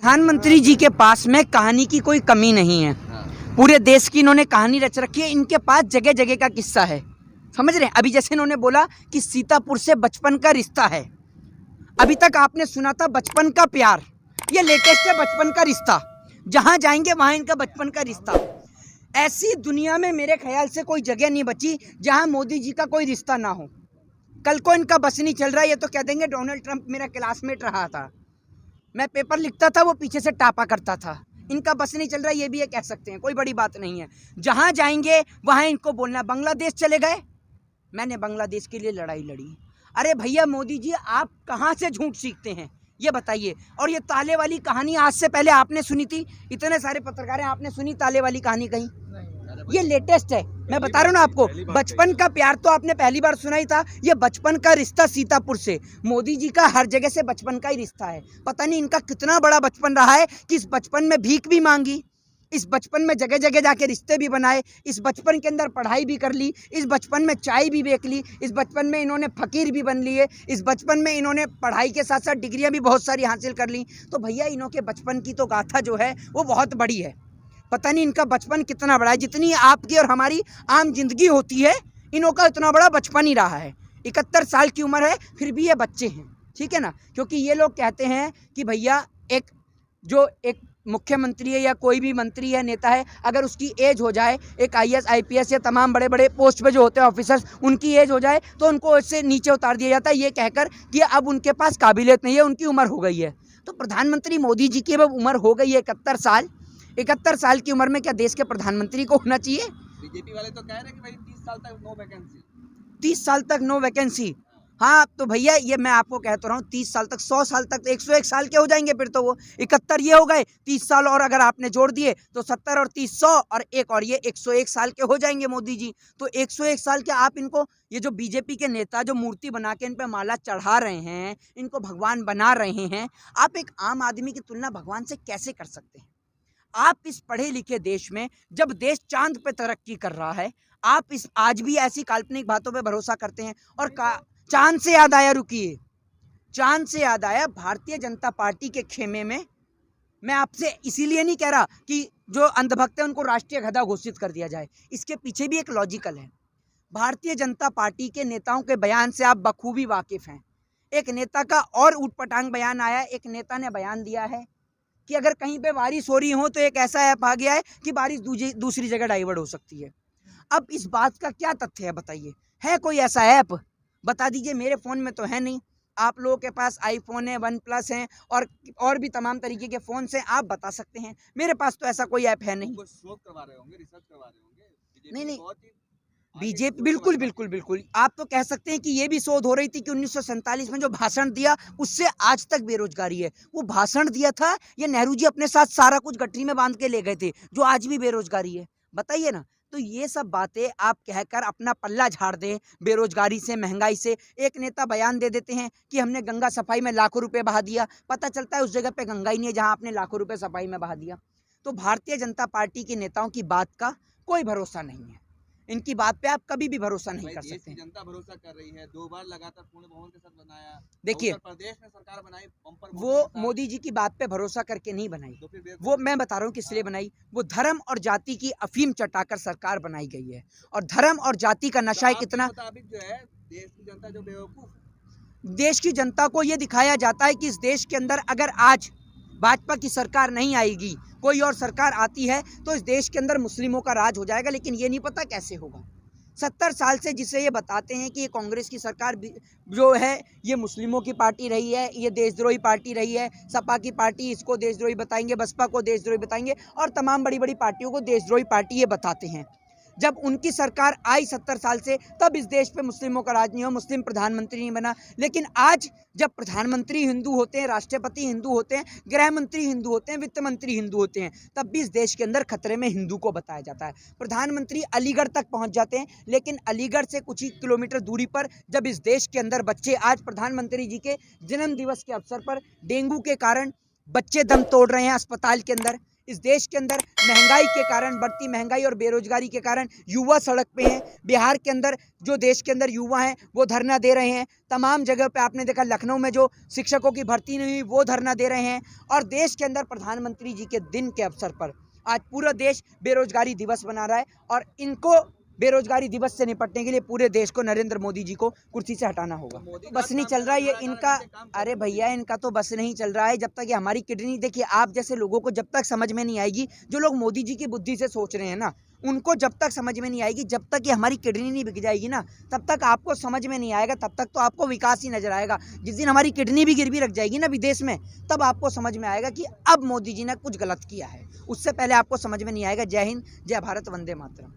प्रधानमंत्री जी के पास में कहानी की कोई कमी नहीं है। पूरे देश की इन्होंने कहानी रच रखी है। इनके पास जगह जगह का किस्सा है, समझ रहे हैं। अभी जैसे इन्होंने बोला कि सीतापुर से बचपन का रिश्ता है, अभी तक आपने सुना था बचपन का प्यार। ये लेटेस्ट है, बचपन का रिश्ता। जहां जाएंगे वहां इनका बचपन का रिश्ता। ऐसी दुनिया में मेरे ख्याल से कोई जगह नहीं बची जहां मोदी जी का कोई रिश्ता ना हो। कल को इनका बस नहीं चल रहा है, ये तो कह देंगे डोनाल्ड ट्रंप मेरा क्लासमेट रहा था, मैं पेपर लिखता था वो पीछे से टापा करता था। इनका बस नहीं चल रहा है, ये भी ये कह सकते हैं, कोई बड़ी बात नहीं है। जहां जाएंगे वहां इनको बोलना। बांग्लादेश चले गए, मैंने बांग्लादेश के लिए लड़ाई लड़ी। अरे भैया मोदी जी, आप कहां से झूठ सीखते हैं ये बताइए। और ये ताले वाली कहानी आज से पहले आपने सुनी थी? इतने सारे पत्रकार हैं, आपने सुनी ताले वाली कहानी कहीं? ये लेटेस्ट है, मैं बता रहा हूँ ना आपको। बचपन का प्यार तो आपने पहली बार सुना ही था। ये बचपन का रिश्ता सीतापुर से, मोदी जी का हर जगह से बचपन का ही रिश्ता है। पता नहीं इनका कितना बड़ा बचपन रहा है कि इस बचपन में भीख भी मांगी, इस बचपन में जगह जगह जाके रिश्ते भी बनाए, इस बचपन के अंदर पढ़ाई भी कर ली, इस बचपन में चाय भी बेच ली, इस बचपन में इन्होंने फकीर भी बन लिए, इस बचपन में इन्होंने पढ़ाई के साथ साथ डिग्रियां भी बहुत सारी हासिल कर ली। तो भैया इन्होंने बचपन की तो गाथा जो है वो बहुत बड़ी है। पता नहीं इनका बचपन कितना बड़ा है। जितनी आपकी और हमारी आम जिंदगी होती है, इनों का इतना बड़ा बचपन ही रहा है। 71 साल की उम्र है, फिर भी ये बच्चे हैं, ठीक है ना। क्योंकि ये लोग कहते हैं कि भैया एक मुख्यमंत्री है या कोई भी मंत्री है, नेता है, अगर उसकी एज हो जाए, एक IAS IPS या तमाम बड़े बड़े पोस्ट पे जो होते हैं ऑफिसर्स, उनकी एज हो जाए तो उनको इससे नीचे उतार दिया जाता है, ये कहकर कि अब उनके पास काबिलियत नहीं है, उनकी उम्र हो गई है। तो प्रधानमंत्री मोदी जी की अब उम्र हो गई है 71 साल की उम्र में क्या देश के प्रधानमंत्री को होना चाहिए? बीजेपी वाले तो कह रहे हैं कि भाई 30 साल तक नो वैकेंसी। 30 साल तक नो वैकेंसी। हाँ तो भैया ये मैं आपको कहता रहा हूँ, 30 साल तक, 100 साल तक, 101 साल के हो जाएंगे फिर तो वो। 71 ये हो गए, 30 साल और अगर आपने जोड़ दिए तो 70 और 30 100, और एक और ये 101 साल के हो जाएंगे मोदी जी। तो 101 साल के आप इनको, ये जो बीजेपी के नेता जो मूर्ति बना के इन पे माला चढ़ा रहे हैं, इनको भगवान बना रहे हैं, आप एक आम आदमी की तुलना भगवान से कैसे कर सकते हैं? आप इस पढ़े लिखे देश में, जब देश चांद पे तरक्की कर रहा है, आप इस आज भी ऐसी काल्पनिक बातों पे भरोसा करते हैं। और चांद से याद आया, रुकिए, चांद से याद आया, भारतीय जनता पार्टी के खेमे में, मैं आपसे इसीलिए नहीं कह रहा कि जो अंधभक्त है उनको राष्ट्रीय गधा घोषित कर दिया जाए, इसके पीछे भी एक लॉजिकल है। भारतीय जनता पार्टी के नेताओं के बयान से आप बखूबी वाकिफ हैं। एक नेता का और ऊटपटांग बयान आया, एक नेता ने बयान दिया है कि अगर कहीं पे बारिश हो रही हो तो एक ऐसा ऐप आ गया है कि बारिश दूसरी जगह डाइवर्ट हो सकती है। अब इस बात का क्या तथ्य है बताइए? है कोई ऐसा ऐप? बता दीजिए। मेरे फ़ोन में तो है नहीं, आप लोगों के पास आईफोन है, OnePlus है, और भी तमाम तरीके के फ़ोन से आप बता सकते हैं। मेरे पास तो ऐसा कोई ऐप है नहीं। शोध करवा रहे होंगे, रिसर्च करवा रहे होंगे। नहीं, बीजेपी बिल्कुल बिल्कुल बिल्कुल, आप तो कह सकते हैं कि ये भी शोध हो रही थी कि 1947 में जो भाषण दिया उससे आज तक बेरोजगारी है। वो भाषण दिया था, ये नेहरू जी अपने साथ सारा कुछ गठरी में बांध के ले गए थे, जो आज भी बेरोजगारी है, बताइए ना। तो ये सब बातें आप कहकर अपना पल्ला झाड़ दें बेरोजगारी से, महंगाई से। एक नेता बयान दे देते हैं कि हमने गंगा सफाई में लाखों रुपए बहा दिया, पता चलता है उस जगह पे गंगा ही नहीं है जहां आपने लाखों रुपए सफाई में बहा दिया। तो भारतीय जनता पार्टी के नेताओं की बात का कोई भरोसा नहीं है, इनकी बात पे आप कभी भी भरोसा नहीं कर सकते। जनता भरोसा कर रही है, 2 बार लगातार पूर्ण बहुमत के साथ बनाया। देखिए, उत्तर प्रदेश में सरकार बनाई, वो मोदी जी की बात पे भरोसा करके नहीं बनाई, तो वो मैं बता रहा हूँ किस लिए बनाई। वो धर्म और जाति की अफीम चटाकर सरकार बनाई गई है, और धर्म और जाति का नशा कितना, जो है देश की जनता जो बेवकूफ, देश की जनता को ये दिखाया जाता है कि इस देश के अंदर अगर आज भाजपा की सरकार नहीं आएगी, कोई और सरकार आती है, तो इस देश के अंदर मुस्लिमों का राज हो जाएगा। लेकिन ये नहीं पता कैसे होगा। 70 साल से जिसे ये बताते हैं कि ये कांग्रेस की सरकार जो है ये मुस्लिमों की पार्टी रही है, ये देशद्रोही पार्टी रही है, सपा की पार्टी इसको देशद्रोही बताएंगे, बसपा को देशद्रोही बताएंगे, और तमाम बड़ी बड़ी पार्टियों को देशद्रोही पार्टी ये बताते हैं। जब उनकी सरकार आई 70 साल से, तब इस देश पे मुस्लिमों का राज नहीं हो, मुस्लिम प्रधानमंत्री नहीं बना। लेकिन आज जब प्रधानमंत्री हिंदू होते हैं, राष्ट्रपति हिंदू होते हैं, गृह मंत्री हिंदू होते हैं, वित्त मंत्री हिंदू होते हैं, तब भी इस देश के अंदर खतरे में हिंदू को बताया जाता है। प्रधानमंत्री अलीगढ़ तक पहुंच जाते हैं, लेकिन अलीगढ़ से कुछ ही किलोमीटर दूरी पर जब इस देश के अंदर बच्चे, आज प्रधानमंत्री जी के जन्म दिवस के अवसर पर डेंगू के कारण बच्चे दम तोड़ रहे हैं अस्पताल के अंदर, इस देश के अंदर महंगाई के कारण, बढ़ती महंगाई और बेरोजगारी के कारण युवा सड़क पे हैं। बिहार के अंदर जो देश के अंदर युवा हैं वो धरना दे रहे हैं। तमाम जगह पे आपने देखा, लखनऊ में जो शिक्षकों की भर्ती नहीं हुई वो धरना दे रहे हैं। और देश के अंदर प्रधानमंत्री जी के दिन के अवसर पर आज पूरा देश बेरोजगारी दिवस मना रहा है। और इनको बेरोजगारी दिवस से निपटने के लिए पूरे देश को नरेंद्र मोदी जी को कुर्सी से हटाना होगा। बस नहीं चल रहा है ये इनका। अरे भैया, इनका तो बस नहीं चल रहा है। जब तक ये हमारी किडनी, देखिए आप जैसे लोगों को जब तक समझ में नहीं आएगी, जो लोग मोदी जी की बुद्धि से सोच रहे हैं ना, उनको जब तक समझ में नहीं आएगी, जब तक ये हमारी किडनी नहीं बिक जाएगी ना, तब तक आपको समझ में नहीं आएगा। तब तक तो आपको विकास ही नजर आएगा। जिस दिन हमारी किडनी भी गिरवी रख जाएगी ना विदेश में, तब आपको समझ में आएगा कि अब मोदी जी ने कुछ गलत किया है। उससे पहले आपको समझ में नहीं आएगा। जय हिंद, जय भारत, वंदे मातरम।